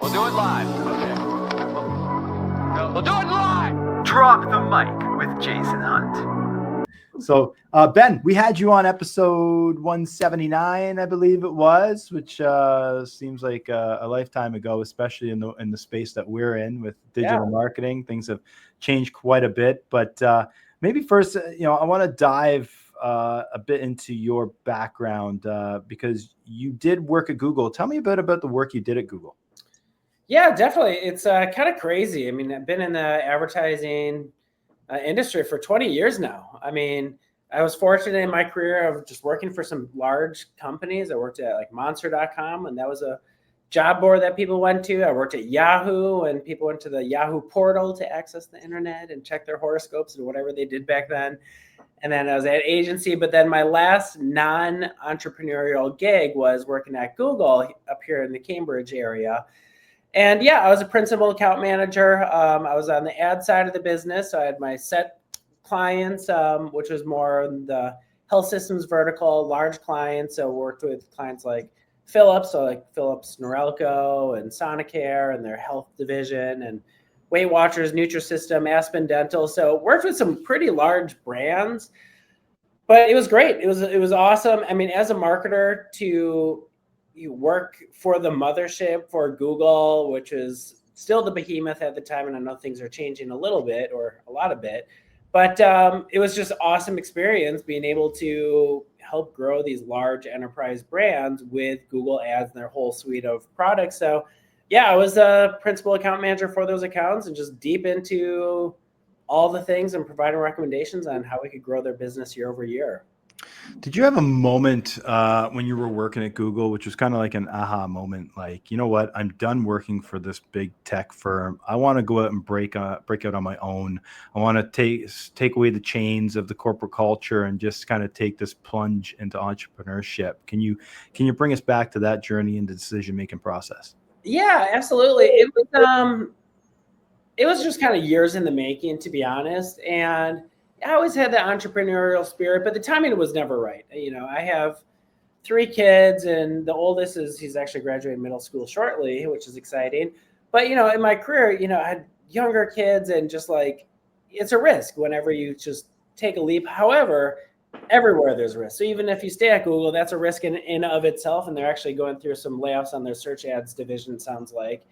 We'll do it live. Okay. We'll do it live. Drop the mic with Jason Hunt. So, Ben, we had you on episode 179, I believe it was, which seems like a lifetime ago, especially in the space that we're in with digital marketing. Things have changed quite a bit, but maybe first, I want to dive a bit into your background because you did work at Google. Tell me a bit about the work you did at Google. Yeah, definitely. It's kind of crazy. I mean, I've been in the advertising industry for 20 years now. I mean, I was fortunate in my career of just working for some large companies. I worked at like monster.com, and that was a job board that people went to. I worked at Yahoo, and people went to the Yahoo portal to access the internet and check their horoscopes and whatever they did back then. And then I was at agency, but then my last non-entrepreneurial gig was working at Google up here in the Cambridge area. And yeah, I was a principal account manager. I was on the ad side of the business. So I had my set clients, which was more the health systems vertical, large clients. So worked with clients like Philips, so like Philips Norelco and Sonicare and their health division, and Weight Watchers, Nutrisystem, Aspen Dental. So worked with some pretty large brands, but it was great. It was awesome. I mean, as a marketer, you work for the mothership for Google, which is still the behemoth at the time. And I know things are changing a little bit or a lot of bit, but it was just awesome experience being able to help grow these large enterprise brands with Google Ads and their whole suite of products. So yeah, I was a principal account manager for those accounts and just deep into all the things and providing recommendations on how we could grow their business year over year. Did you have a moment when you were working at Google, which was kind of like an aha moment, like, you know what, I'm done working for this big tech firm. I want to go out and break out on my own. I want to take away the chains of the corporate culture and just kind of take this plunge into entrepreneurship. Can you bring us back to that journey and the decision-making process? Yeah, absolutely. It was just kind of years in the making, to be honest. And I always had that entrepreneurial spirit, but the timing was never right. I have 3 kids, and the oldest he's actually graduating middle school shortly, which is exciting. But, in my career, I had younger kids, and just like, it's a risk whenever you just take a leap. However, everywhere there's risk. So even if you stay at Google, that's a risk in of itself. And they're actually going through some layoffs on their search ads division, sounds like.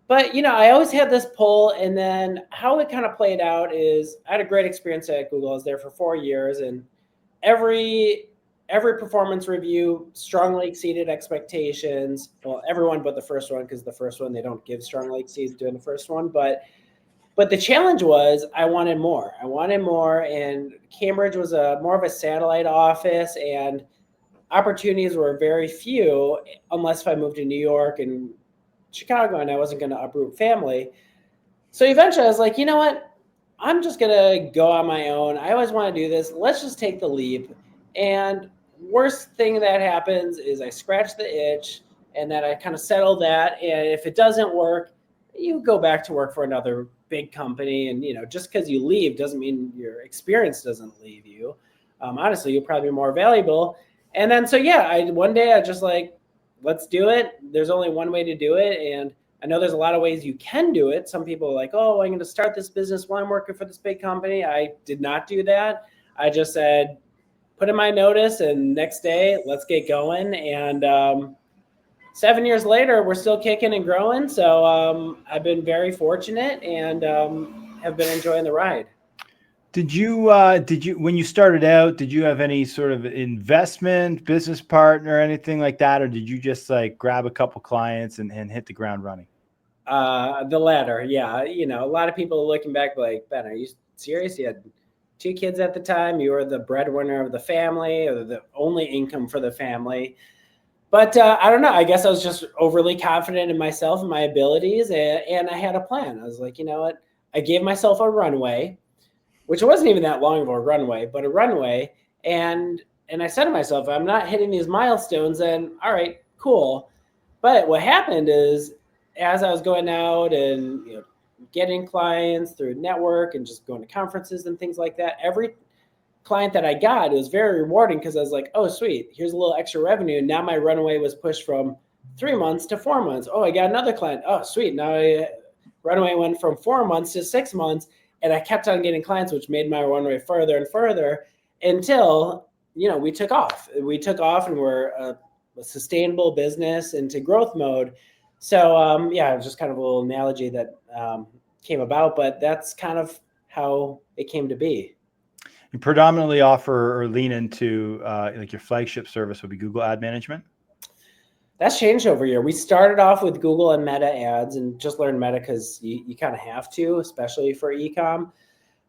But, I always had this pull, and then how it kind of played out is I had a great experience at Google. I was there for 4 years, and every performance review strongly exceeded expectations. Well, everyone but the first one, because the first one, they don't give strongly exceeds doing the first one. But the challenge was I wanted more. And Cambridge was more of a satellite office, and opportunities were very few unless if I moved to New York and Chicago, and I wasn't going to uproot family. So eventually I was like, you know what? I'm just going to go on my own. I always want to do this. Let's just take the leap. And worst thing that happens is I scratch the itch, and then I kind of settle that. And if it doesn't work, you go back to work for another big company. And, just because you leave doesn't mean your experience doesn't leave you. Honestly, you'll probably be more valuable. And then, so yeah, one day I just like, let's do it. There's only one way to do it. And I know there's a lot of ways you can do it. Some people are like, oh, I'm going to start this business while I'm working for this big company. I did not do that. I just said, put in my notice, and next day, let's get going. And 7 years later, we're still kicking and growing. So I've been very fortunate and have been enjoying the ride. Did you, when you started out, did you have any sort of investment, business partner, anything like that? Or did you just like grab a couple clients and hit the ground running? The latter. Yeah. A lot of people are looking back like, Ben, are you serious? You had 2 kids at the time. You were the breadwinner of the family, or the only income for the family. But I don't know. I guess I was just overly confident in myself and my abilities. And I had a plan. I was like, you know what? I gave myself a runway, which wasn't even that long of a runway, but a runway. And I said to myself, I'm not hitting these milestones, then all right, cool. But what happened is, as I was going out and getting clients through network and just going to conferences and things like that, every client that I got, it was very rewarding, because I was like, oh, sweet, here's a little extra revenue. And now my runway was pushed from 3 months to 4 months. Oh, I got another client. Oh, sweet. Now Runway went from 4 months to 6 months, and I kept on getting clients, which made my Runway further and further until, we took off. We took off and we're a sustainable business into growth mode. So, it was just kind of a little analogy that came about, but that's kind of how it came to be. You predominantly offer or lean into like your flagship service would be Google Ad Management? That's changed over year. We started off with Google and Meta ads and just learned Meta because you kind of have to, especially for e-com.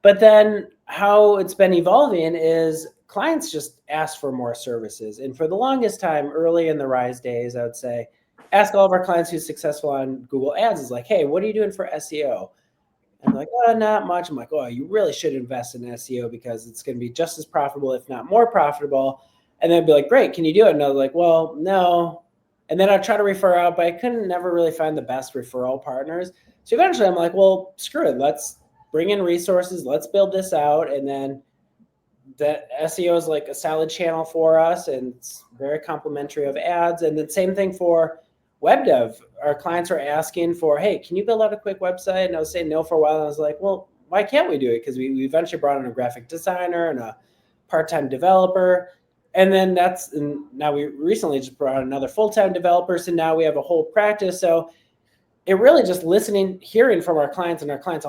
But then how it's been evolving is clients just ask for more services. And for the longest time, early in the rise days, I would say, ask all of our clients who's successful on Google Ads is like, hey, what are you doing for SEO? And they're like, oh, not much. I'm like, oh, you really should invest in SEO because it's going to be just as profitable, if not more profitable. And they'd be like, great, can you do it? And I was like, well, no. And then I'd try to refer out, but I couldn't never really find the best referral partners. So eventually I'm like, well, screw it. Let's bring in resources. Let's build this out. And then the SEO is like a solid channel for us, and it's very complimentary of ads. And then same thing for web dev. Our clients are asking for, hey, can you build out a quick website? And I was saying no for a while. And I was like, well, why can't we do it? Because we eventually brought in a graphic designer and a part-time developer. And then now we recently just brought another full-time developer. So now we have a whole practice. So it really just listening, hearing from our clients, and our clients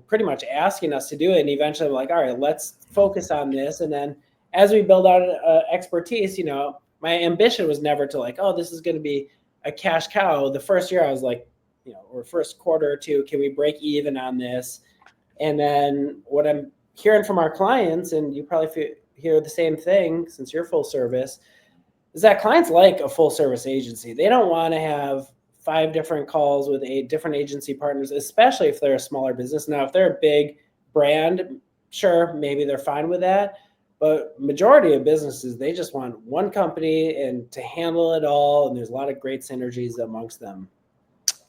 pretty much asking us to do it. And eventually we're like, all right, let's focus on this. And then as we build out expertise, my ambition was never to like, oh, this is going to be a cash cow. The first year I was like, or first quarter or two, can we break even on this? And then what I'm hearing from our clients, and you probably hear the same thing since you're full service, is that clients like a full service agency. They don't want to have 5 different calls with 8 different agency partners, especially if they're a smaller business. Now, if they're a big brand, sure, maybe they're fine with that. But majority of businesses, they just want one company and to handle it all. And there's a lot of great synergies amongst them.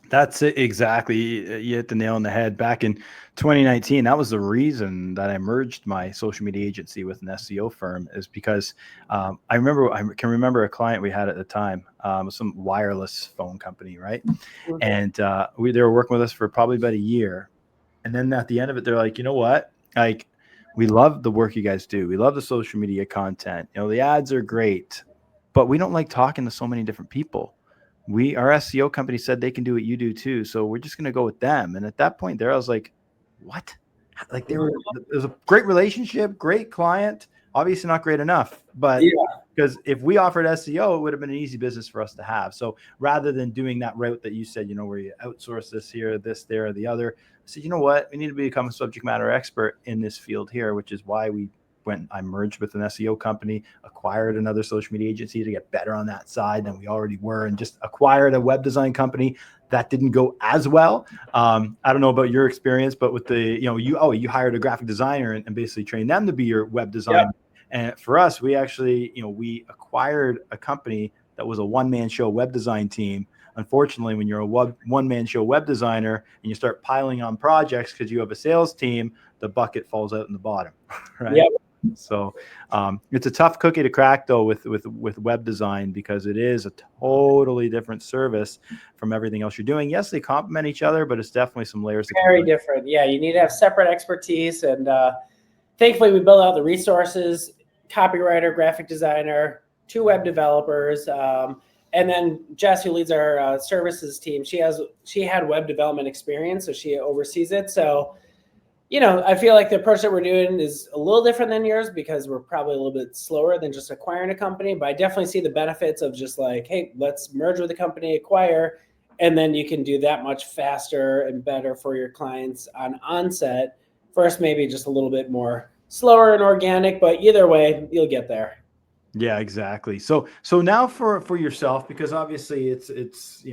That's it. Exactly. You hit the nail on the head. Back in 2019, that was the reason that I merged my social media agency with an SEO firm, is because I can remember a client we had at the time, some wireless phone company, right? Mm-hmm. And they were working with us for probably about a year. And then at the end of it, they're like, you know what? Like, we love the work you guys do. We love the social media content. The ads are great, but we don't like talking to so many different people. Our SEO company said they can do what you do too. So we're just going to go with them. And at that point there, I was like, what? Like it was a great relationship, great client, obviously not great enough, but because if we offered SEO, it would have been an easy business for us to have. So rather than doing that route that you said, where you outsource this here, this, there, or the other, I said, you know what? We need to become a subject matter expert in this field here, which is why I merged with an SEO company, acquired another social media agency to get better on that side than we already were, and just acquired a web design company that didn't go as well. I don't know about your experience, but with you hired a graphic designer and basically trained them to be your web designer. Yep. And for us, we actually, we acquired a company that was a one-man show web design team. Unfortunately, when you're a one-man show web designer and you start piling on projects because you have a sales team, the bucket falls out in the bottom, right? Yep. So it's a tough cookie to crack, though, with web design, because it is a totally different service from everything else you're doing. Yes, they complement each other, but it's definitely some layers. Very different. Yeah, you need to have separate expertise. And thankfully, we built out the resources, copywriter, graphic designer, 2 web developers. And then Jess, who leads our services team, she had web development experience, so she oversees it. So I feel like the approach that we're doing is a little different than yours because we're probably a little bit slower than just acquiring a company. But I definitely see the benefits of just like, hey, let's merge with a company, acquire, and then you can do that much faster and better for your clients on onset. First, maybe just a little bit more slower and organic, but either way, you'll get there. Yeah, exactly. So now for yourself, because obviously it's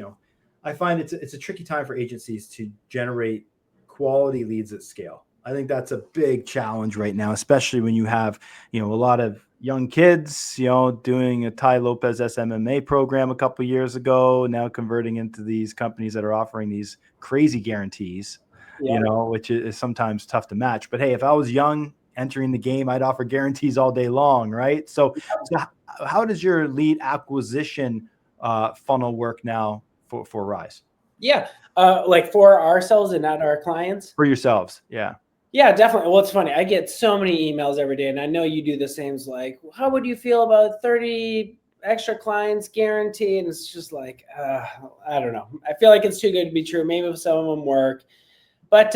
I find it's a tricky time for agencies to generate quality leads at scale. I think that's a big challenge right now, especially when you have, a lot of young kids, doing a Tai Lopez SMMA program a couple of years ago, now converting into these companies that are offering these crazy guarantees, which is sometimes tough to match. But hey, if I was young entering the game, I'd offer guarantees all day long, right? So how does your lead acquisition funnel work now for Rise? Yeah. Like for ourselves and not our clients? For yourselves, yeah. Yeah, definitely. Well, it's funny. I get so many emails every day, and I know you do the same. It's like, how would you feel about 30 extra clients guaranteed? And it's just like, I don't know. I feel like it's too good to be true. Maybe some of them work. But,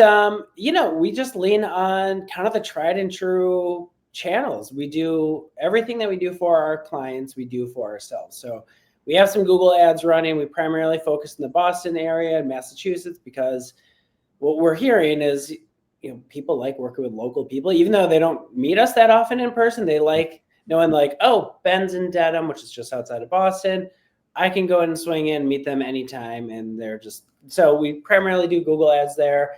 we just lean on kind of the tried and true channels. We do everything that we do for our clients, we do for ourselves. So we have some Google ads running. We primarily focus in the Boston area and Massachusetts because what we're hearing is, people like working with local people, even though they don't meet us that often in person. They like knowing like, oh, Ben's in Dedham, which is just outside of Boston. I can go and swing in, meet them anytime. And so we primarily do Google ads there.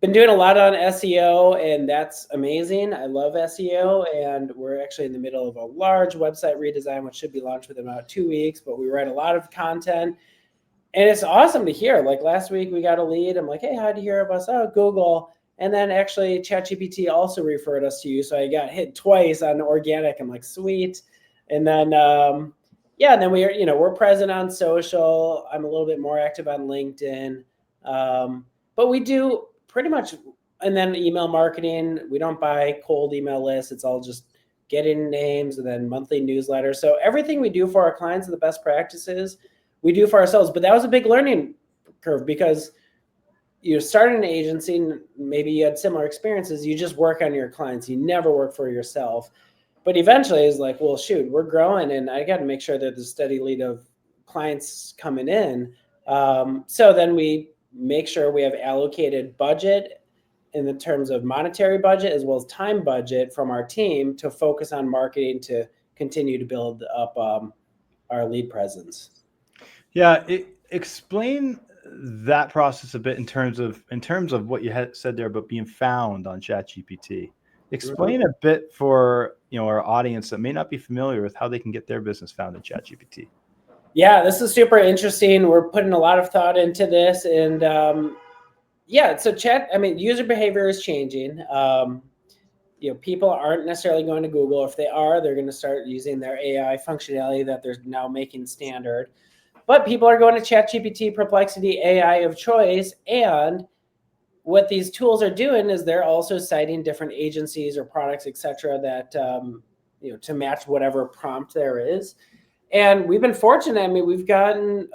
Been doing a lot on SEO, and that's amazing. I love SEO, and we're actually in the middle of a large website redesign, which should be launched within about 2 weeks, but we write a lot of content. And it's awesome to hear. Like last week, we got a lead. I'm like, hey, how'd you hear of us? Oh, Google. And then actually ChatGPT also referred us to you. So I got hit twice on organic. I'm like, sweet. And then, and then we're present on social. I'm a little bit more active on LinkedIn. But we do pretty much, and then email marketing. We don't buy cold email lists. It's all just getting names and then monthly newsletters. So everything we do for our clients and the best practices, we do for ourselves. But that was a big learning curve because you started an agency, and maybe you had similar experiences. You just work on your clients. You never work for yourself. But eventually it's like, well, shoot, we're growing, and I got to make sure that there's a steady lead of clients coming in. So then we make sure we have allocated budget in the terms of monetary budget as well as time budget from our team to focus on marketing to continue to build up our lead presence. Yeah, explain that process a bit in terms of what you had said there about being found on ChatGPT. Explain a bit for our audience that may not be familiar with how they can get their business found in ChatGPT. Yeah, this is super interesting. We're putting a lot of thought into this, and user behavior is changing. People aren't necessarily going to Google. If they are, they're going to start using their AI functionality that they're now making standard. But people are going to ChatGPT, Perplexity, AI of choice, and what these tools are doing is they're also citing different agencies or products, et cetera, that to match whatever prompt there is. And we've been fortunate. I mean, we've gotten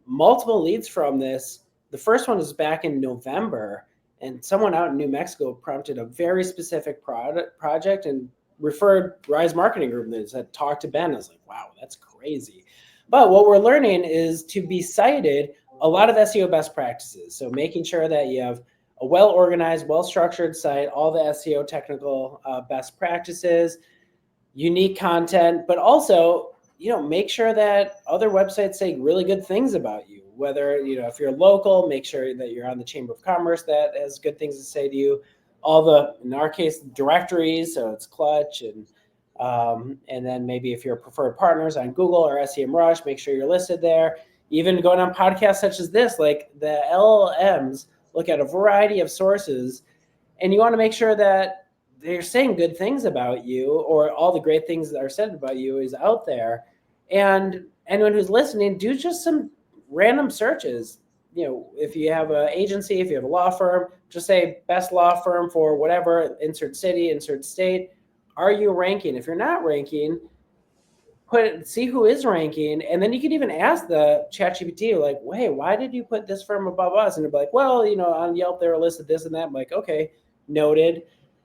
multiple leads from this. The first one was back in November, and someone out in New Mexico prompted a very specific project and referred Rise Marketing Group and said, talk to Ben. I was like, wow, that's crazy. But what we're learning is to be cited a lot of SEO best practices. So making sure that you have a well-organized, well-structured site, all the SEO technical best practices, unique content, but also, make sure that other websites say really good things about you. Whether, if you're local, make sure that you're on the Chamber of Commerce that has good things to say to you. In our case, directories, so it's Clutch, and then maybe if you're preferred partners on Google or SEMrush, make sure you're listed there. Even going on podcasts such as this, like the LLMs look at a variety of sources, and you want to make sure that they're saying good things about you, or all the great things that are said about you is out there. And anyone who's listening, do just some random searches. If you have an agency, if you have a law firm, just say best law firm for whatever, insert city, insert state. Are you ranking? If you're not ranking, see who is ranking, and then you can even ask the ChatGPT, like, hey, why did you put this firm above us? And they're like, well, on Yelp they were listed this and that. I'm like, okay, noted.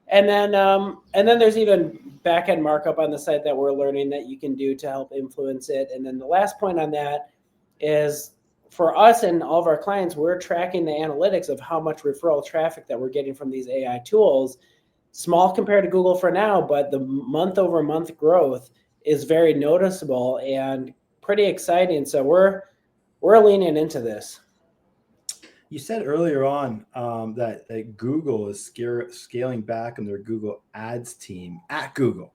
And then there's even back-end markup on the site that we're learning that you can do to help influence it. And then the last point on that is, for us and all of our clients, we're tracking the analytics of how much referral traffic that we're getting from these AI tools. Small compared to Google for now, but the month-over-month growth is very noticeable and pretty exciting. So we're leaning into this. You said earlier on that Google is scaling back on their Google Ads team at Google.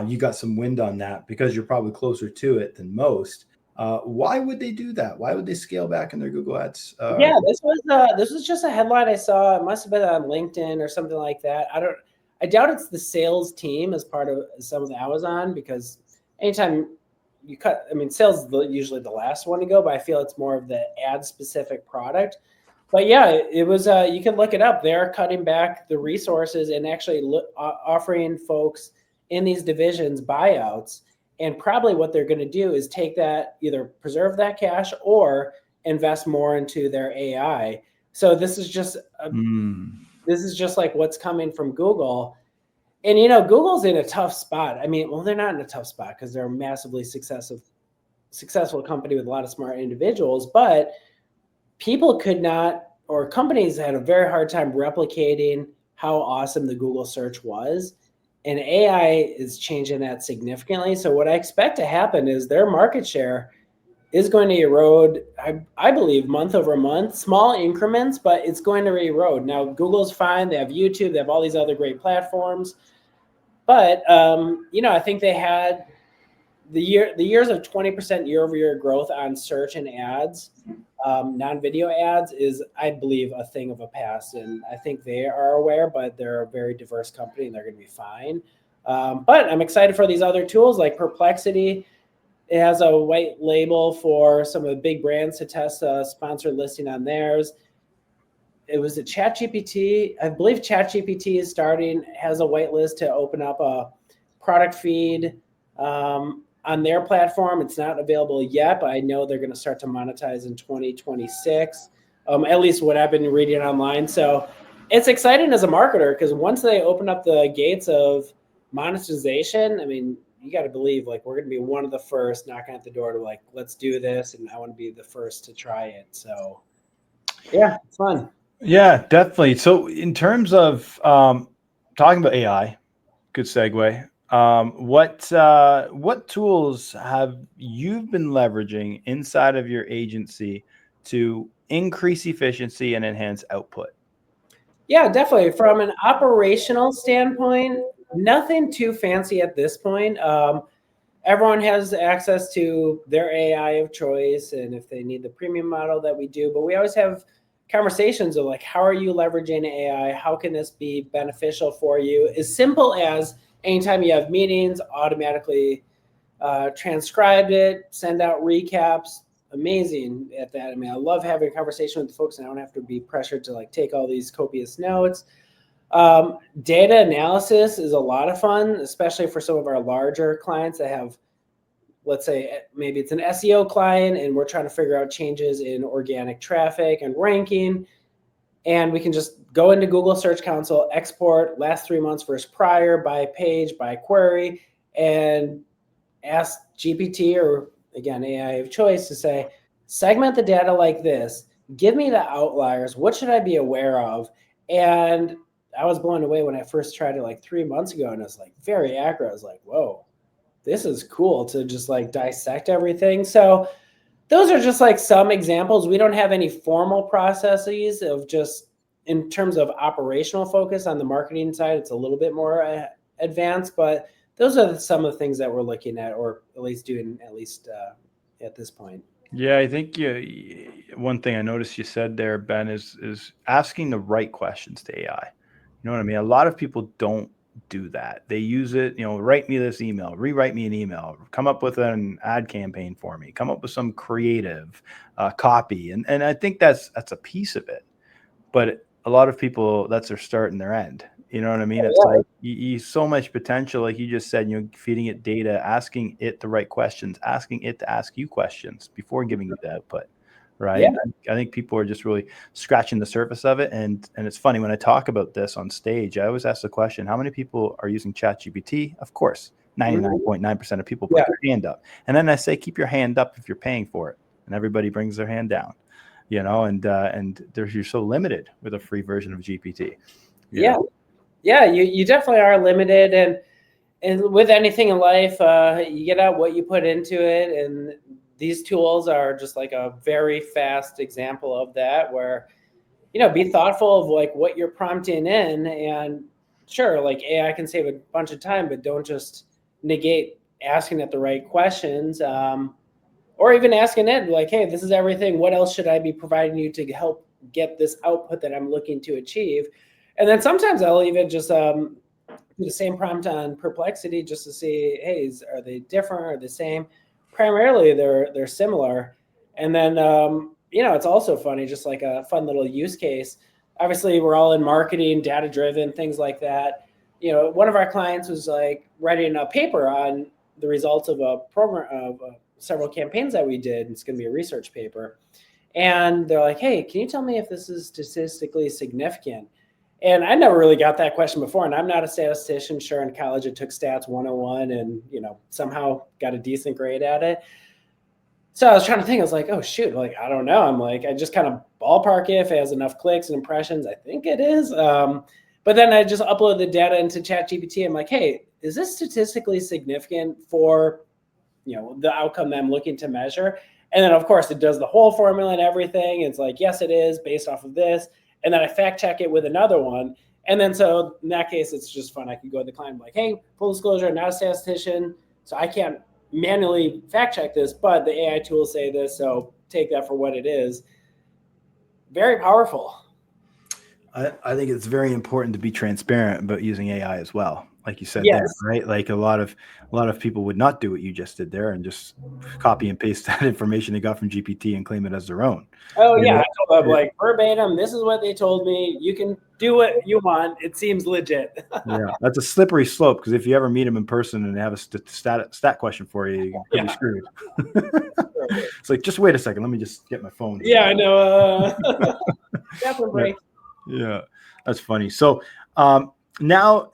You got some wind on that because you're probably closer to it than most. Why would they do that? Why would they scale back in their Google Ads? This was just a headline I saw. It must have been on LinkedIn or something like that. I doubt it's the sales team as part of some of the Amazon, because anytime sales is usually the last one to go, but I feel it's more of the ad specific product. But yeah, it was, you can look it up. They're cutting back the resources and actually offering folks in these divisions buyouts. And probably what they're going to do is take that, either preserve that cash or invest more into their AI. So this is just like what's coming from Google. And, Google's in a tough spot. They're not in a tough spot because they're a massively successful company with a lot of smart individuals, but people could not, or companies had a very hard time replicating how awesome the Google search was. And AI is changing that significantly. So what I expect to happen is their market share is going to erode, I believe, month over month, small increments, but it's going to erode. Now, Google's fine. They have YouTube. They have all these other great platforms. But, I think they had the years of 20% year over year growth on search and ads, non-video ads is, I believe, a thing of a past. And I think they are aware, but they're a very diverse company and they're going to be fine. But I'm excited for these other tools like Perplexity. It has a white label for some of the big brands to test a sponsored listing on theirs. It was a ChatGPT. I believe ChatGPT is has a white list to open up a product feed on their platform. It's not available yet, but I know they're going to start to monetize in 2026, at least what I've been reading online. So it's exciting as a marketer because once they open up the gates of monetization, you got to believe like we're going to be one of the first knocking at the door to like, let's do this. And I want to be the first to try it. So yeah, it's fun. Yeah, definitely. So in terms of talking about AI, good segue. What tools have you been leveraging inside of your agency to increase efficiency and enhance output? Yeah, definitely. From an operational standpoint, nothing too fancy at this point. Everyone has access to their AI of choice, and if they need the premium model that we do, but we always have conversations of like, how are you leveraging AI? How can this be beneficial for you? As simple as anytime you have meetings, automatically transcribe it, send out recaps. Amazing at that. I love having a conversation with folks and I don't have to be pressured to like take all these copious notes. Data analysis is a lot of fun, especially for some of our larger clients that have, let's say, maybe it's an SEO client and we're trying to figure out changes in organic traffic and ranking. And we can just go into Google Search Console, export last 3 months versus prior by page, by query, and ask GPT, or again, AI of choice, to say, segment the data like this. Give me the outliers. What should I be aware of? And I was blown away when I first tried it like 3 months ago, and it was like very accurate. I was like, whoa, this is cool to just like dissect everything. So those are just like some examples. We don't have any formal processes of just in terms of operational focus on the marketing side. It's a little bit more advanced, but those are some of the things that we're looking at, or at least doing at this point. Yeah, I think one thing I noticed you said there, Ben, is asking the right questions to AI. You know what I mean? A lot of people don't do that. They use it, write me this email, rewrite me an email, come up with an ad campaign for me, come up with some creative copy. And I think that's a piece of it. But a lot of people, that's their start and their end. You know what I mean? It's like you so much potential, like you just said, feeding it data, asking it the right questions, asking it to ask you questions before giving you the output. Right. Yeah. I think people are just really scratching the surface of it. And it's funny when I talk about this on stage, I always ask the question, how many people are using ChatGPT? Of course, 99.9% of people put their hand up. And then I say, keep your hand up if you're paying for it. And everybody brings their hand down, and you're so limited with a free version of GPT. Yeah. You definitely are limited. And with anything in life, you get out what you put into it. And these tools are just like a very fast example of that, where, be thoughtful of like what you're prompting in. And sure, like AI can save a bunch of time, but don't just negate asking it the right questions. Or even asking it like, hey, this is everything. What else should I be providing you to help get this output that I'm looking to achieve? And then sometimes I'll even just do the same prompt on Perplexity just to see, hey, are they different or the same? primarily they're similar. And then, it's also funny, just like a fun little use case. Obviously, we're all in marketing, data driven, things like that. One of our clients was like writing a paper on the results of a program of several campaigns that we did. It's going to be a research paper. And they're like, hey, can you tell me if this is statistically significant? And I never really got that question before. And I'm not a statistician. Sure, in college, I took stats 101 and, somehow got a decent grade at it. So I was trying to think, I was like, oh, shoot, like, I don't know. I'm like, I just kind of ballpark it if it has enough clicks and impressions. I think it is. But then I just upload the data into ChatGPT. I'm like, hey, is this statistically significant for, the outcome that I'm looking to measure? And then, of course, it does the whole formula and everything. It's like, yes, it is based off of this. And then I fact check it with another one. And then so in that case, it's just fun. I can go to the client like, hey, full disclosure, I'm not a statistician, so I can't manually fact check this, but the AI tools say this, so take that for what it is. Very powerful. I think it's very important to be transparent about using AI as well. Like you said, Yes. there, right? Like a lot of people would not do what you just did there and just copy and paste that information they got from GPT and claim it as their own. Oh yeah, I told them like verbatim, this is what they told me. You can do what you want. It seems legit. Yeah, that's a slippery slope, because if you ever meet them in person and they have a stat question for you, you could be screwed. It's like, just wait a second, let me just get my phone. Yeah, I know. Bathroom break. Yeah, that's funny. So now,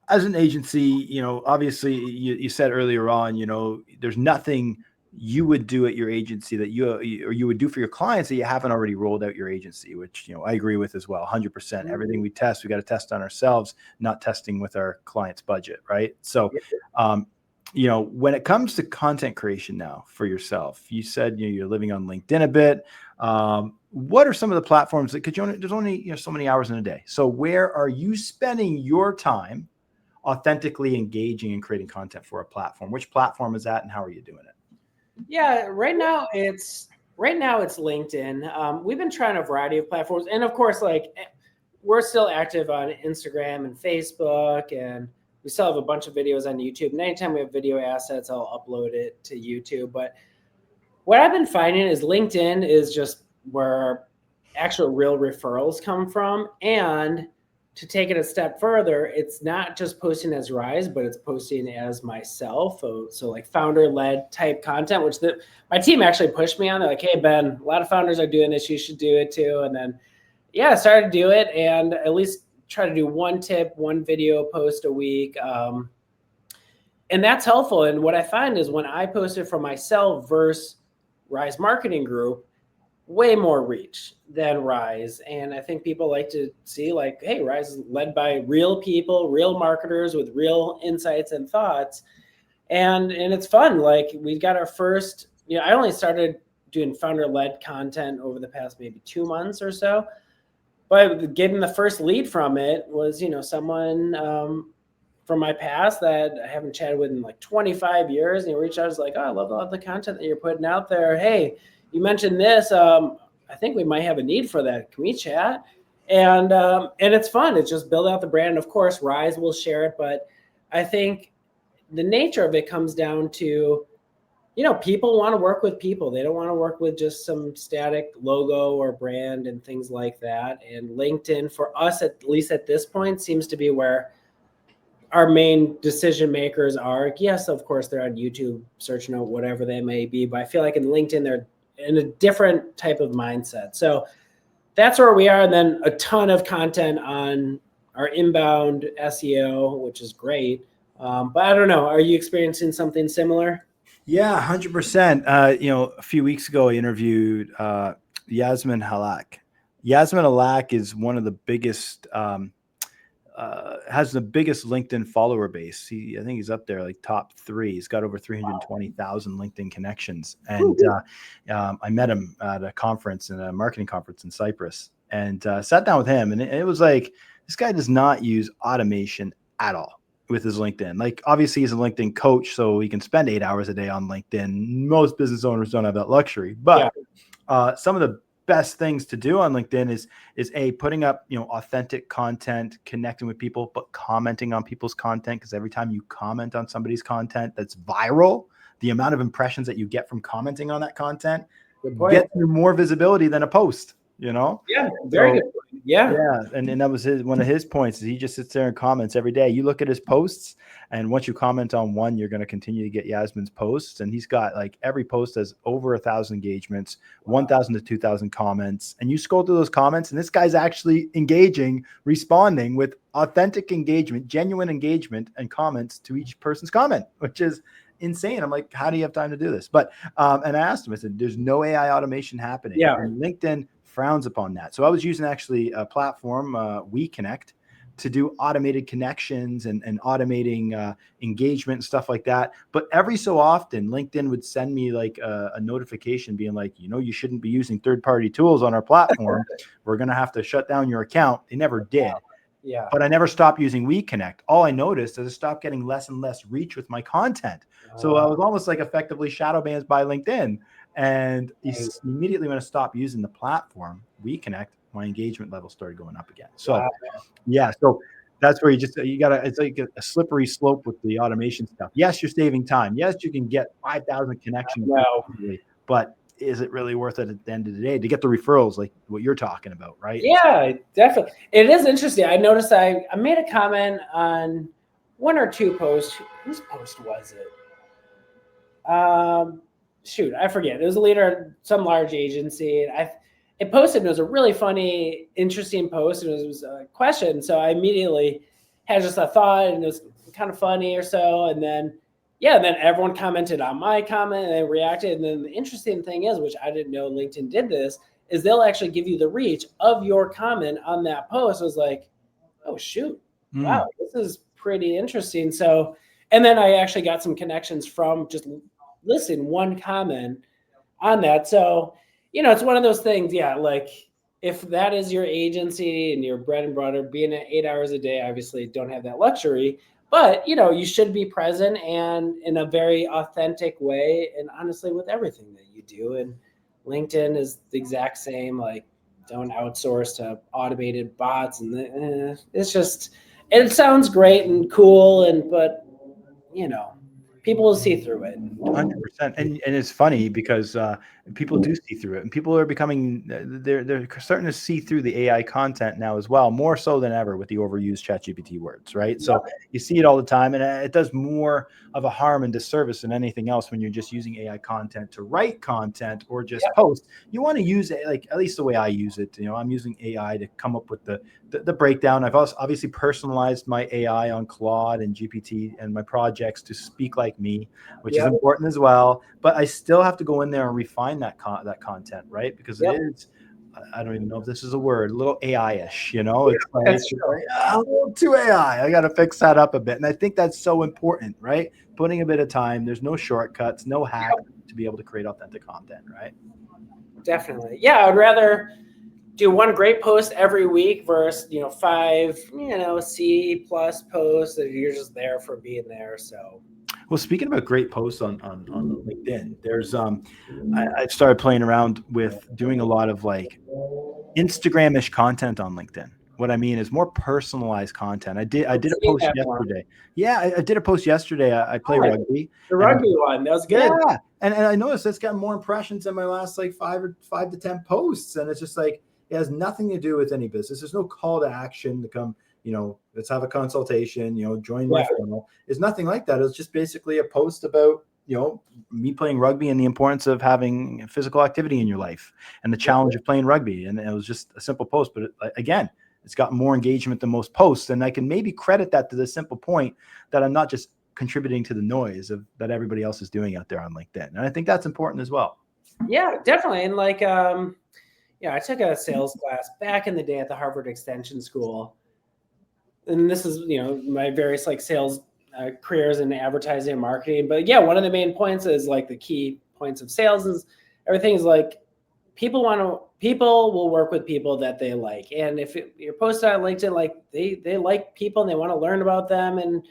as an agency, obviously you said earlier on, there's nothing you would do at your agency that you would do for your clients that you haven't already rolled out your agency, which, I agree with as well. 100%. Everything we test, we got to test on ourselves, not testing with our client's budget. Right. So, when it comes to content creation now for yourself, you said, you're living on LinkedIn a bit. What are some of the platforms that there's only, so many hours in a day. So where are you spending your time authentically engaging and creating content for a platform? Which platform is that and how are you doing it? Yeah, right now it's LinkedIn. We've been trying a variety of platforms, and of course, like, we're still active on Instagram and Facebook, and we still have a bunch of videos on YouTube. And anytime we have video assets, I'll upload it to YouTube. But what I've been finding is LinkedIn is just where actual real referrals come from. And to take it a step further, it's not just posting as Rise, but it's posting as myself. So like founder-led type content, which my team actually pushed me on. They're like, hey, Ben, a lot of founders are doing this. You should do it too. And then, I started to do it, and at least try to do one video post a week. And that's helpful. And what I find is when I post it for myself versus Rise Marketing Group, way more reach than Rise. And I think people like to see like, hey, Rise is led by real people, real marketers with real insights and thoughts. And it's fun. Like, we got our first, I only started doing founder-led content over the past maybe 2 months or so. But getting the first lead from it was, someone from my past that I haven't chatted with in like 25 years. And he reached out, was like, oh, I love all the content that you're putting out there. Hey, you mentioned this. I think we might have a need for that. Can we chat? And it's fun. It's just build out the brand. Of course, Rise will share it. But I think the nature of it comes down to, people want to work with people. They don't want to work with just some static logo or brand and things like that. And LinkedIn, for us, at least at this point, seems to be where our main decision makers are. Yes, of course, they're on YouTube, Search Note, whatever they may be. But I feel like in LinkedIn, they're in a different type of mindset. So that's where we are. And then a ton of content on our inbound SEO, which is great. But I don't know. Are you experiencing something similar? Yeah, 100%. A few weeks ago, I interviewed Yasmin Halak. Yasmin Halak is one of the biggest, has the biggest LinkedIn follower base. I think he's up there like top 3. He's got over 320,000 LinkedIn connections. And I met him at a marketing conference in Cyprus, and sat down with him. And it was like, this guy does not use automation at all with his LinkedIn. Like, obviously he's a LinkedIn coach, so he can spend 8 hours a day on LinkedIn. Most business owners don't have that luxury, but some of the best things to do on LinkedIn is putting up, authentic content, connecting with people, but commenting on people's content. Cause every time you comment on somebody's content that's viral, the amount of impressions that you get from commenting on that content Get you more visibility than a post, you know? Yeah, very good point. Yeah. Yeah, and that was one of his points is he just sits there and comments every day. You look at his posts, and once you comment on one, you're going to continue to get Yasmin's posts, and he's got like every post has over 1,000 engagements, 1,000 to 2,000 comments, and you scroll through those comments, and this guy's actually engaging, responding with authentic engagement, genuine engagement, and comments to each person's comment, which is insane. I'm like, how do you have time to do this? But and I asked him, I said, there's no AI automation happening. Yeah. And LinkedIn frowns upon that. So I was using actually a platform, WeConnect, to do automated connections and automating engagement and stuff like that. But every so often, LinkedIn would send me like a notification being like, you shouldn't be using third-party tools on our platform. We're going to have to shut down your account. They never did. Yeah. But I never stopped using WeConnect. All I noticed is I stopped getting less and less reach with my content. So I was almost like effectively shadow banned by LinkedIn. And immediately when I stopped using the platform, WeConnect, my engagement level started going up again. So yeah, so that's where it's like a slippery slope with the automation stuff. Yes, you're saving time. Yes, you can get 5,000 connections. But is it really worth it at the end of the day to get the referrals like what you're talking about, right? Yeah, definitely. It is interesting. I noticed I made a comment on one or two posts. Whose post was it? Shoot, I forget. It was a leader at some large agency. It posted, and it was a really funny, interesting post. And it was a question. So I immediately had just a thought, and it was kind of funny or so. And then, then everyone commented on my comment and they reacted. And then the interesting thing is, which I didn't know LinkedIn did this, is they'll actually give you the reach of your comment on that post. I was like, oh, shoot. Wow, this is pretty interesting. So, and then I actually got some connections from just listing one comment on that. So, it's one of those things. Yeah. Like if that is your agency and your bread and butter, being at 8 hours a day, obviously don't have that luxury, but you should be present and in a very authentic way. And honestly, with everything that you do, and LinkedIn is the exact same, like don't outsource to automated bots. And it's just, it sounds great and cool. But people will see through it. 100%. And it's funny because people do see through it, and people are becoming, they're starting to see through the AI content now as well, more so than ever with the overused ChatGPT words, right? So you see it all the time, and it does more of a harm and disservice than anything else when you're just using AI content to write content or just post. You want to use it, like at least the way I use it. I'm using AI to come up with the breakdown. I've also obviously personalized my AI on Claude and GPT and my projects to speak like me, which is important as well. But I still have to go in there and refine that content, right? Because it is, I don't even know if this is a word, a little AI-ish, It's like, a little too AI. I got to fix that up a bit. And I think that's so important, right? Putting a bit of time. There's no shortcuts, no hacks to be able to create authentic content, right? Definitely. Yeah, I'd rather do one great post every week versus 5 C+ posts that you're just there for being there. So well, speaking about great posts on LinkedIn, there's I've started playing around with doing a lot of like Instagram-ish content on LinkedIn. What I mean is more personalized content. I did a post yesterday. Yeah, I did a post yesterday. I play rugby. The rugby one, that was good. Yeah, and I noticed it's got more impressions than my last like 5 to 10 posts, and it's just like it has nothing to do with any business. There's no call to action to come. Let's have a consultation, join my funnel. It's nothing like that. It's just basically a post about, me playing rugby and the importance of having physical activity in your life and the challenge of playing rugby. And it was just a simple post, but again, it's got more engagement than most posts. And I can maybe credit that to the simple point that I'm not just contributing to the noise that everybody else is doing out there on LinkedIn. And I think that's important as well. Yeah, definitely. And like, I took a sales class back in the day at the Harvard Extension School. And this is, my various like sales careers in advertising and marketing. But yeah, one of the main points is like the key points of sales is everything is like people will work with people that they like. And if you're posted on LinkedIn, like they like people and they want to learn about them. And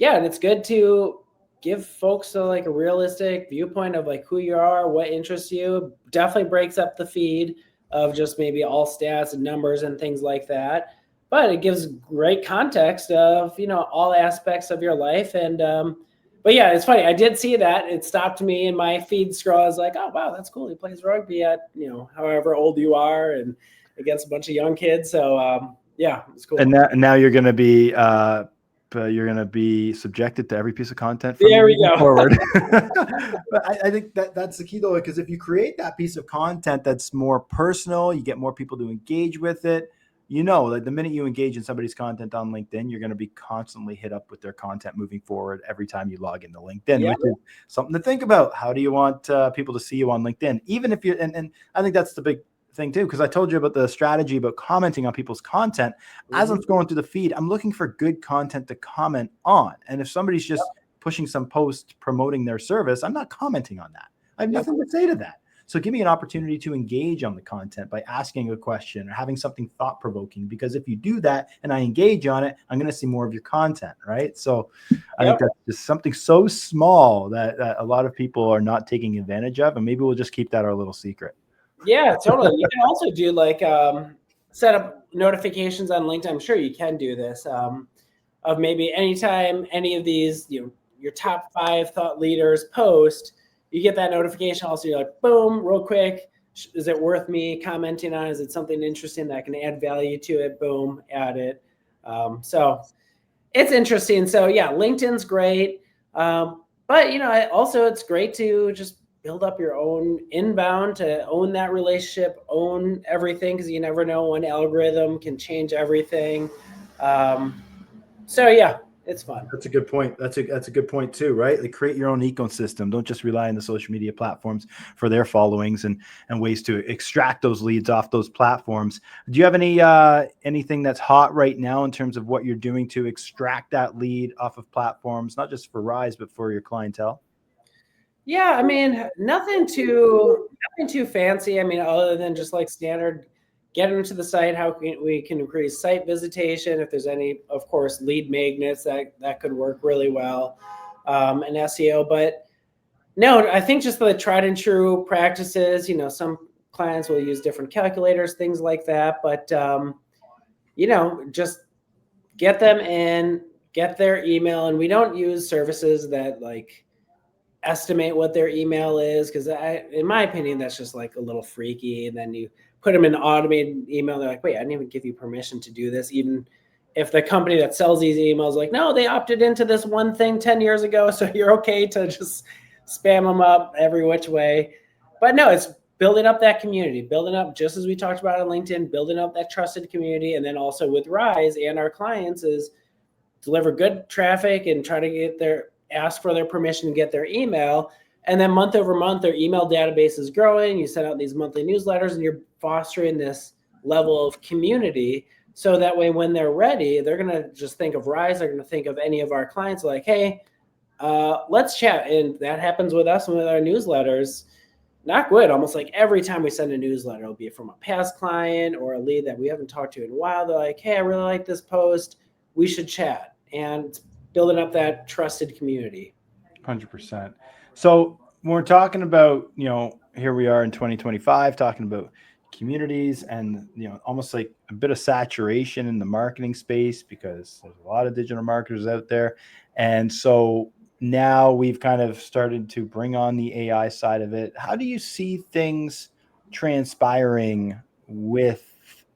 and it's good to give folks a realistic viewpoint of like who you are, what interests you. Definitely breaks up the feed of just maybe all stats and numbers and things like that. But it gives great context of, all aspects of your life. And But yeah, it's funny. I did see that. It stopped me in my feed scroll. I was like, oh, wow, that's cool. He plays rugby at, however old you are and against a bunch of young kids. So, yeah, it's cool. And now you're going to be subjected to every piece of content from there we go. forward. But I think that's the key though, because if you create that piece of content that's more personal, you get more people to engage with it. Like the minute you engage in somebody's content on LinkedIn, you're going to be constantly hit up with their content moving forward every time you log into LinkedIn, which is something to think about. How do you want people to see you on LinkedIn? Even if you're, and I think that's the big thing too, because I told you about the strategy about commenting on people's content. As I'm scrolling through the feed, I'm looking for good content to comment on. And if somebody's just pushing some post promoting their service, I'm not commenting on that. I have nothing to say to that. So give me an opportunity to engage on the content by asking a question or having something thought-provoking, because if you do that and I engage on it, I'm going to see more of your content, right? So I think that's just something so small that a lot of people are not taking advantage of, and maybe we'll just keep that our little secret. Yeah, totally. You can also do like set up notifications on LinkedIn. I'm sure you can do this of maybe anytime any of these, your top 5 thought leaders post, you get that notification. Also, you're like, boom, real quick. Is it worth me commenting on? Is it something interesting that I can add value to it? Boom, add it. So it's interesting. So yeah, LinkedIn's great. But also it's great to just build up your own inbound, to own that relationship, own everything, because you never know, one algorithm can change everything. So yeah, it's fun. That's a good point. That's a good point too, right? Like create your own ecosystem. Don't just rely on the social media platforms for their followings and ways to extract those leads off those platforms. Do you have anything that's hot right now in terms of what you're doing to extract that lead off of platforms, not just for Rise, but for your clientele? Yeah, I mean, nothing too fancy. I mean, other than just like standard, get them to the site. How we can increase site visitation? If there's any, of course, lead magnets that could work really well, and SEO. But no, I think just the tried and true practices. Some clients will use different calculators, things like that. But just get them in, get their email, and we don't use services that like estimate what their email is, because in my opinion, that's just like a little freaky. And then you put them in an automated email. They're like, wait, I didn't even give you permission to do this. Even if the company that sells these emails like, no, they opted into this one thing 10 years ago. So you're okay to just spam them up every which way. But no, it's building up that community, building up, just as we talked about on LinkedIn, building up that trusted community. And then also with Rise and our clients is deliver good traffic and try to ask for their permission to get their email. And then month over month, their email database is growing. You send out these monthly newsletters and you're fostering this level of community. So that way, when they're ready, they're going to just think of Rise. They're going to think of any of our clients like, hey, let's chat. And that happens with us and with our newsletters. Not good. Almost like every time we send a newsletter, it'll be from a past client or a lead that we haven't talked to in a while. They're like, hey, I really like this post. We should chat. And building up that trusted community. 100%. So when we're talking about, here we are in 2025, talking about communities and, almost like a bit of saturation in the marketing space, because there's a lot of digital marketers out there. And so now we've kind of started to bring on the AI side of it. How do you see things transpiring with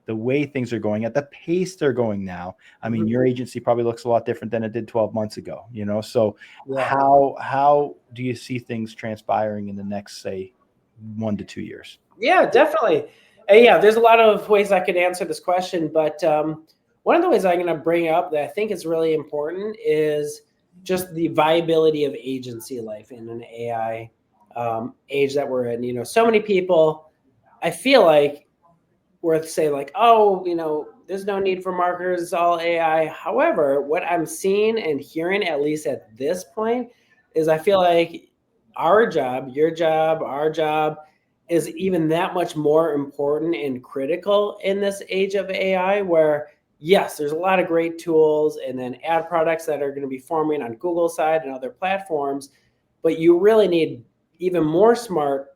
the way things are going at the pace they're going now? I mean, your agency probably looks a lot different than it did 12 months ago, so how do you see things transpiring in the next, say, 1 to 2 years? Yeah, definitely. Yeah, there's a lot of ways I could answer this question, but one of the ways I'm going to bring up that I think is really important is just the viability of agency life in an AI age that we're in. So many people, I feel like, worth say like, oh, there's no need for marketers, it's all AI. However, what I'm seeing and hearing, at least at this point, is I feel like our job, your job, our job is even that much more important and critical in this age of AI, where yes, there's a lot of great tools and then ad products that are going to be forming on Google side and other platforms, but you really need even more smarter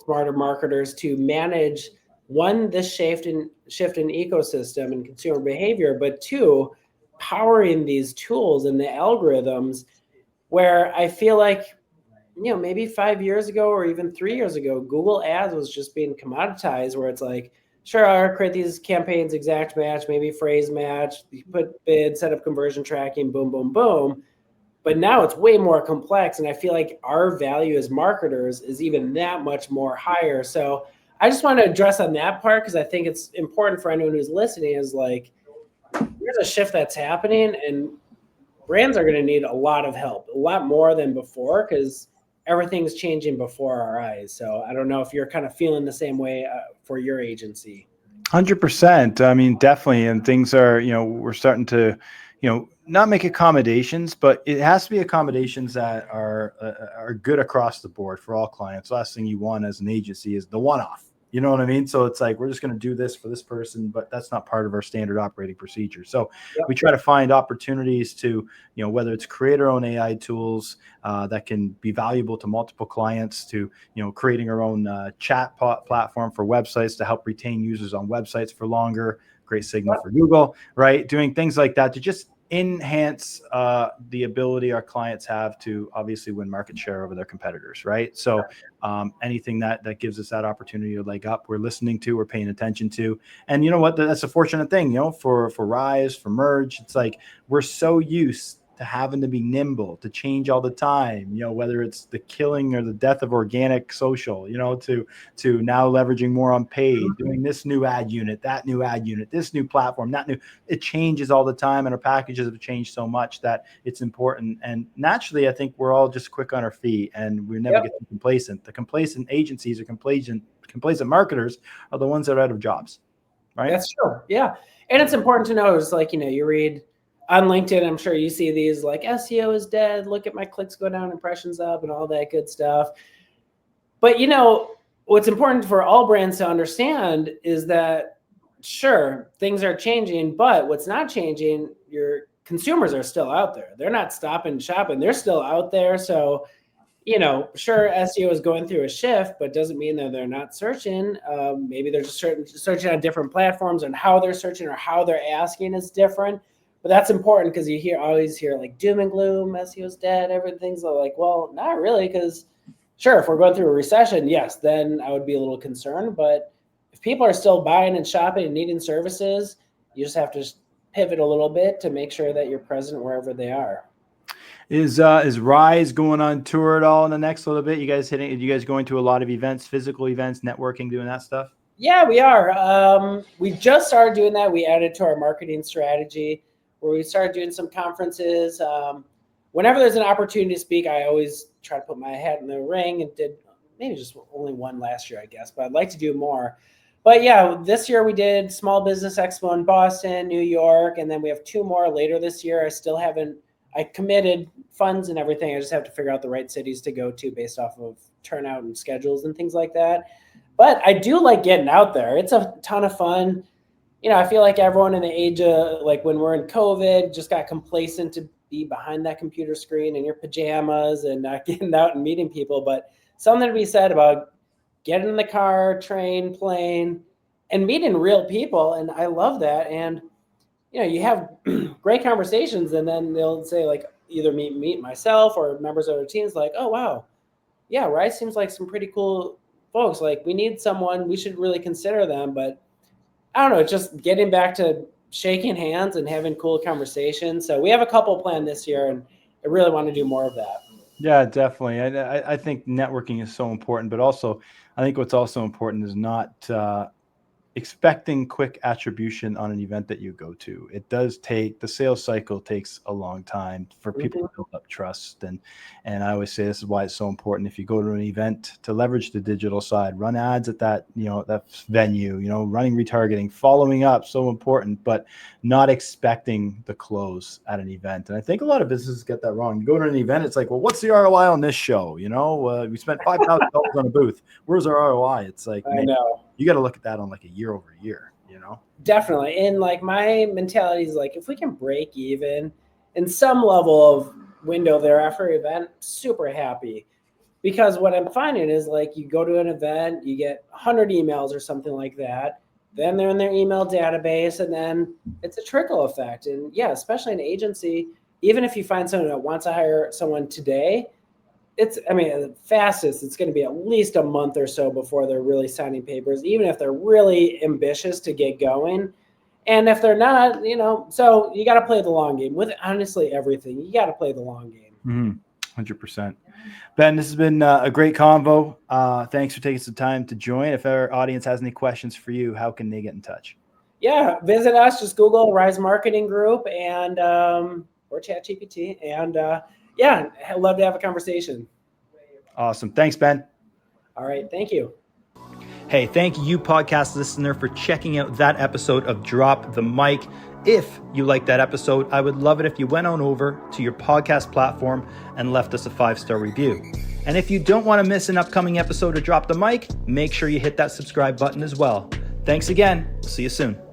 marketers to manage, one, this shift in ecosystem and consumer behavior, but two, powering these tools and the algorithms where I feel like, maybe 5 years ago or even 3 years ago, Google Ads was just being commoditized, where it's like, sure, I'll create these campaigns, exact match, maybe phrase match, you put bid, set up conversion tracking, boom, boom, boom. But now it's way more complex. And I feel like our value as marketers is even that much more higher. So I just want to address on that part, because I think it's important for anyone who's listening, is like, there's a shift that's happening, and brands are going to need a lot of help, a lot more than before, because everything's changing before our eyes. So I don't know if you're kind of feeling the same way for your agency. 100%. I mean, definitely. And things are, we're starting to, not make accommodations, but it has to be accommodations that are good across the board for all clients. Last thing you want as an agency is the one-off. You know what I mean? So it's like, we're just going to do this for this person, but that's not part of our standard operating procedure. So we try to find opportunities to, whether it's create our own AI tools that can be valuable to multiple clients, to, creating our own chat platform for websites to help retain users on websites for longer, great signal for Google, right? Doing things like that to just enhance the ability our clients have to obviously win market share over their competitors, right? So anything that gives us that opportunity to leg up, we're listening to, we're paying attention to. And you know what? That's a fortunate thing, for Rise, for Merge. It's like we're so used to having to be nimble, to change all the time, whether it's the killing or the death of organic social, to now leveraging more on paid, doing this new ad unit, that new ad unit, this new platform, that new, it changes all the time. And our packages have changed so much that it's important. And naturally, I think we're all just quick on our feet, and we never get too complacent. The complacent agencies or complacent marketers are the ones that are out of jobs, right? That's true. Yeah. And it's important to know is like, you read on LinkedIn, I'm sure you see these like SEO is dead. Look at my clicks go down, impressions up, and all that good stuff. But, what's important for all brands to understand is that, sure, things are changing, but what's not changing, your consumers are still out there. They're not stopping shopping. They're still out there. So, sure, SEO is going through a shift, but doesn't mean that they're not searching. Maybe they're just searching on different platforms, and how they're searching or how they're asking is different. But that's important, because you always hear like doom and gloom, SEO's dead, everything's like, well, not really, because sure, if we're going through a recession, yes, then I would be a little concerned. But if people are still buying and shopping and needing services, you just have to pivot a little bit to make sure that you're present wherever they are. Is Rise going on tour at all in the next little bit? You guys going to a lot of events, physical events, networking, doing that stuff? Yeah, we are. We just started doing that. We added to our marketing strategy, where we started doing some conferences. Whenever there's an opportunity to speak, I always try to put my hat in the ring, and did maybe just only one last year, I guess, but I'd like to do more. But yeah, this year we did Small Business Expo in Boston, New York, and then we have 2 more later this year. I committed funds and everything. I just have to figure out the right cities to go to based off of turnout and schedules and things like that. But I do like getting out there. It's a ton of fun. I feel like everyone in the age of, like, when we're in COVID, just got complacent to be behind that computer screen in your pajamas and not getting out and meeting people. But something to be said about getting in the car, train, plane, and meeting real people. And I love that. And, you have great conversations, and then they'll say, like, either meet myself or members of our teams, like, oh, wow, yeah, Rice seems like some pretty cool folks. Like, we need someone, we should really consider them. But I don't know, just getting back to shaking hands and having cool conversations. So we have a couple planned this year, and I really want to do more of that. Yeah, definitely. I think networking is so important, but also I think what's also important is not expecting quick attribution on an event that you go to. It does take, the sales cycle takes a long time for people to build up trust. And I always say this is why it's so important. If you go to an event, to leverage the digital side, run ads at that, that venue, running retargeting, following up, so important, but not expecting the close at an event. And I think a lot of businesses get that wrong. You go to an event, it's like, well, what's the ROI on this show? We spent $5,000 on a booth. Where's our ROI? It's like, I know. You got to look at that on like a year over year, Definitely. And like, my mentality is like, if we can break even in some level of window there after an event, super happy. Because what I'm finding is, like, you go to an event, you get 100 emails or something like that. Then they're in their email database, and then it's a trickle effect. And yeah, especially an agency, even if you find someone that wants to hire someone today, at the fastest, it's going to be at least a month or so before they're really signing papers, even if they're really ambitious to get going. And if they're not, so you got to play the long game with honestly everything. You got to play the long game. 100%. Ben, this has been a great convo. Thanks for taking some time to join. If our audience has any questions for you, how can they get in touch? Yeah, visit us. Just Google Rise Marketing Group and or ChatGPT. And I'd love to have a conversation. Awesome. Thanks, Ben. All right. Thank you. Hey, thank you, podcast listener, for checking out that episode of Drop the Mic. If you liked that episode, I would love it if you went on over to your podcast platform and left us a 5-star review. And if you don't want to miss an upcoming episode of Drop the Mic, make sure you hit that subscribe button as well. Thanks again. See you soon.